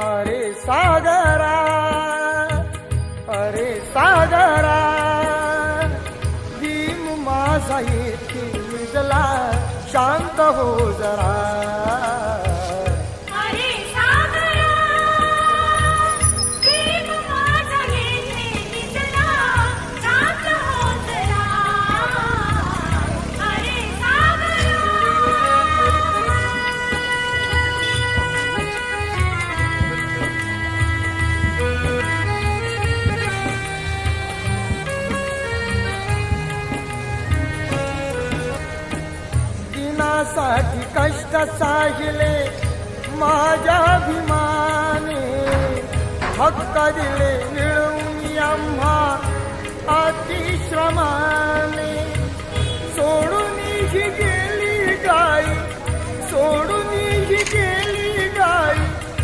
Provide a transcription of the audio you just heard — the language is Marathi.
अरे सागरा, अरे सागरा, भीम माझा येथे निजला, शांत हो जरा. अरे सागरा, भीम माझा येथे निजला, शांत हो जरा. अरे सागरा. दिनासाठी कष्ट साहिले माझ्या अभिमाने, हक्क दिले